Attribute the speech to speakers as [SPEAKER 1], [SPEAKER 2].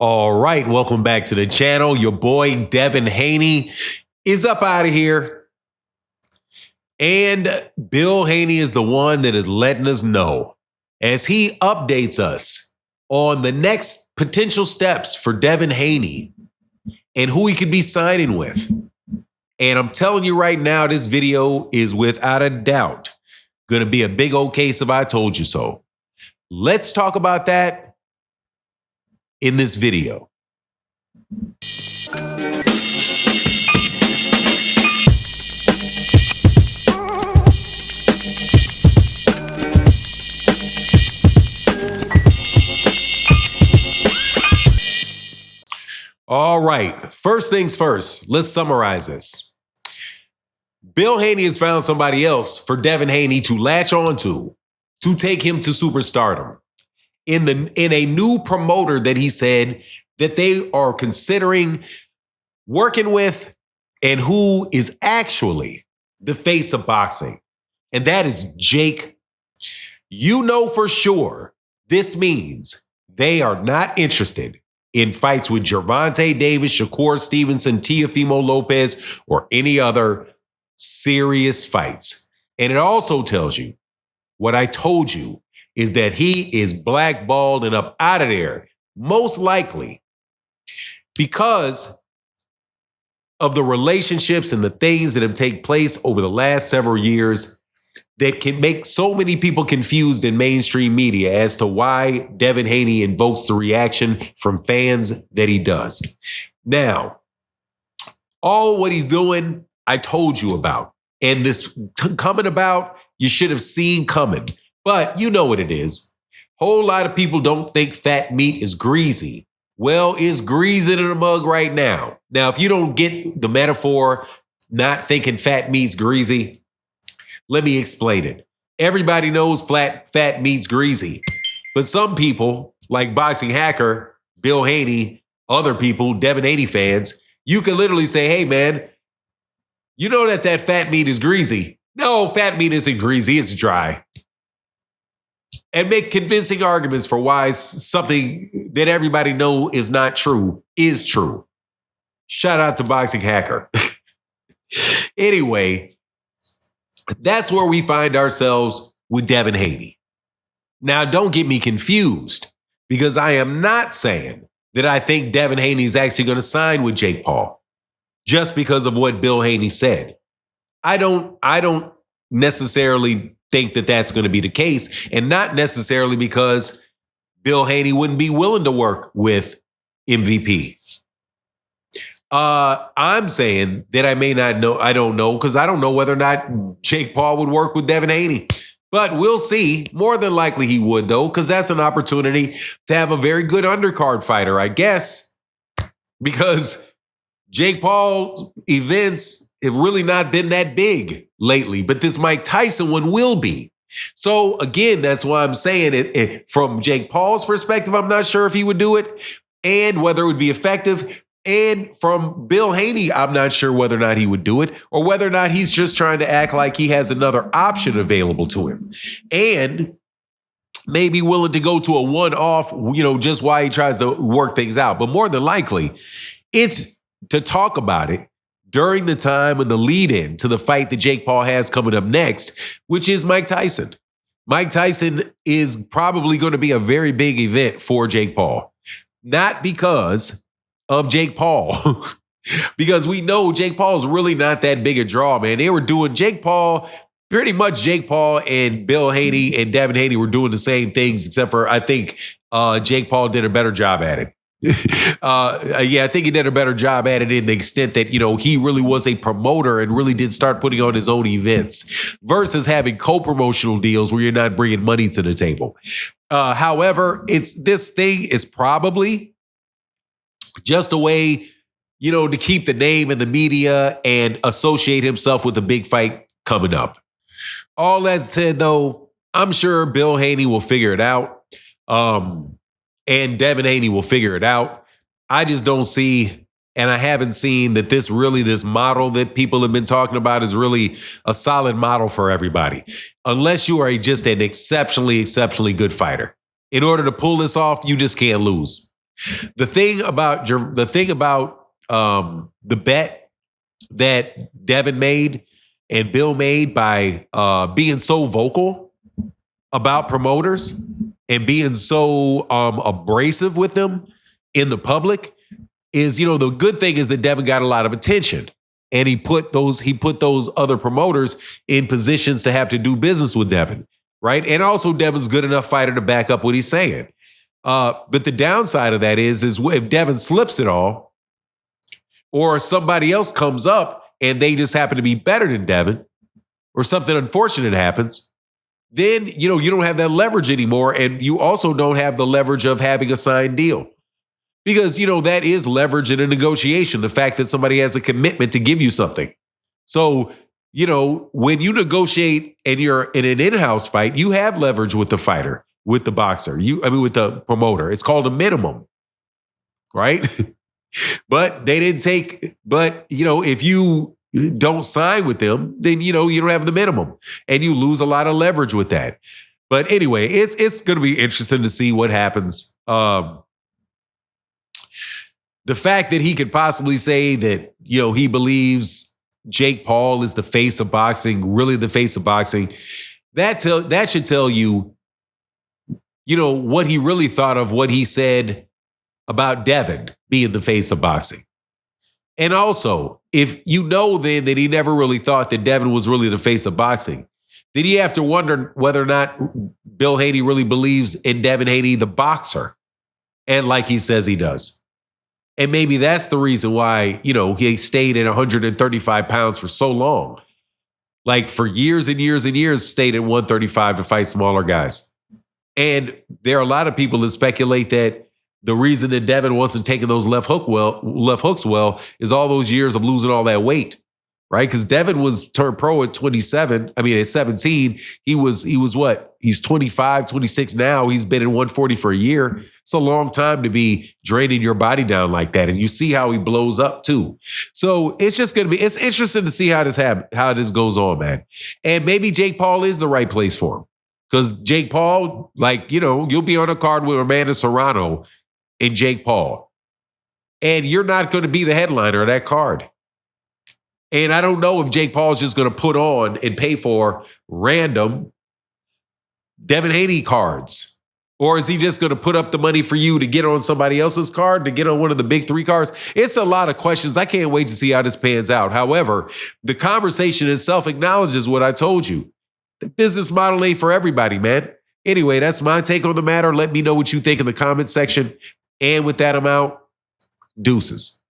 [SPEAKER 1] All right, welcome back to the channel. Your boy Devin Haney is up out of here. And Bill Haney is the one that is letting us know as he updates us on the next potential steps for Devin Haney and who he could be signing with. And I'm telling you right now, this video is without a doubt going to be a big old case of I told you so. Let's talk about that in this video. All right, first things first, let's summarize this. Bill Haney has found somebody else for Devin Haney to latch onto to take him to superstardom. In a new promoter that he said that they are considering working with and who is actually the face of boxing. And that is Jake. You know for sure this means they are not interested in fights with Gervonta Davis, Shakur Stevenson, Teofimo Lopez, or any other serious fights. And it also tells you what I told you is that he is blackballed and up out of there, most likely because of the relationships and the things that have taken place over the last several years that can make so many people confused in mainstream media as to why Devin Haney invokes the reaction from fans that he does. Now, all what he's doing, I told you about. And this coming about, you should have seen coming. But you know what it is. Whole lot of people don't think fat meat is greasy. Well, it's greasy in a mug right now. Now, if you don't get the metaphor, not thinking fat meat's greasy, let me explain it. Everybody knows fat meat's greasy. But some people, like boxing hacker, Bill Haney, other people, Devin Haney fans, you can literally say, hey, man, you know that fat meat is greasy. No, fat meat isn't greasy, it's dry. And make convincing arguments for why something that everybody know is not true is true. Shout out to Boxing Hacker. Anyway, that's where we find ourselves with Devin Haney. Now, don't get me confused, because I am not saying that I think Devin Haney is actually going to sign with Jake Paul just because of what Bill Haney said. I don't necessarily think that that's going to be the case, and not necessarily because Bill Haney wouldn't be willing to work with MVP. I'm saying that I may not know. I don't know, because I don't know whether or not Jake Paul would work with Devin Haney. But we'll see. More than likely he would, though, because that's an opportunity to have a very good undercard fighter, I guess, because Jake Paul's events have really not been that big lately, but this Mike Tyson one will be. So again, that's why I'm saying it from Jake Paul's perspective, I'm not sure if he would do it and whether it would be effective. And from Bill Haney, I'm not sure whether or not he would do it, or whether or not he's just trying to act like he has another option available to him and maybe willing to go to a one-off, just while he tries to work things out. But more than likely, it's to talk about it during the time and the lead-in to the fight that Jake Paul has coming up next, which is Mike Tyson. Mike Tyson is probably going to be a very big event for Jake Paul. Not because of Jake Paul, because we know Jake Paul is really not that big a draw, man. They were doing pretty much Jake Paul and Bill Haney and Devin Haney were doing the same things, except for I think Jake Paul did a better job at it. I think he did a better job at it in the extent that, he really was a promoter and really did start putting on his own events versus having co-promotional deals where you're not bringing money to the table. However, this thing is probably just a way, to keep the name in the media and associate himself with the big fight coming up. All that said, though, I'm sure Bill Haney will figure it out. And Devin Haney will figure it out. I just don't see, and I haven't seen that this model that people have been talking about is really a solid model for everybody. Unless you are just an exceptionally, exceptionally good fighter. In order to pull this off, you just can't lose. The bet that Devin made and Bill made by being so vocal about promoters and being so abrasive with them in the public is, the good thing is that Devin got a lot of attention, and he put those other promoters in positions to have to do business with Devin, right? And also Devin's good enough fighter to back up what he's saying. But the downside of that is if Devin slips it all, or somebody else comes up and they just happen to be better than Devin, or something unfortunate happens, then, you don't have that leverage anymore. And you also don't have the leverage of having a signed deal. Because, that is leverage in a negotiation, the fact that somebody has a commitment to give you something. So, when you negotiate and you're in an in-house fight, you have leverage with the fighter, with the boxer, with the promoter. It's called a minimum, right? But if you don't sign with them, then, you don't have the minimum, and you lose a lot of leverage with that. But anyway, it's going to be interesting to see what happens. The fact that he could possibly say that, he believes Jake Paul is the face of boxing, really the face of boxing, that should tell you, what he really thought of what he said about Devin being the face of boxing. And also, if then that he never really thought that Devin was really the face of boxing, then you have to wonder whether or not Bill Haney really believes in Devin Haney, the boxer, and like he says he does. And maybe that's the reason why, he stayed at 135 pounds for so long. Like for years and years and years, stayed at 135 to fight smaller guys. And there are a lot of people that speculate that the reason that Devin wasn't taking those left hooks well is all those years of losing all that weight, right? Because Devin was turned pro at 17. He was what? He's 25, 26 now. He's been in 140 for a year. It's a long time to be draining your body down like that. And you see how he blows up too. So it's interesting to see how this goes on, man. And maybe Jake Paul is the right place for him. Because Jake Paul, you'll be on a card with Amanda Serrano and Jake Paul. And you're not going to be the headliner of that card. And I don't know if Jake Paul is just going to put on and pay for random Devin Haney cards. Or is he just going to put up the money for you to get on somebody else's card, to get on one of the big three cards? It's a lot of questions. I can't wait to see how this pans out. However, the conversation itself acknowledges what I told you. The business model ain't for everybody, man. Anyway, that's my take on the matter. Let me know what you think in the comment section. And with that, I'm out. Deuces.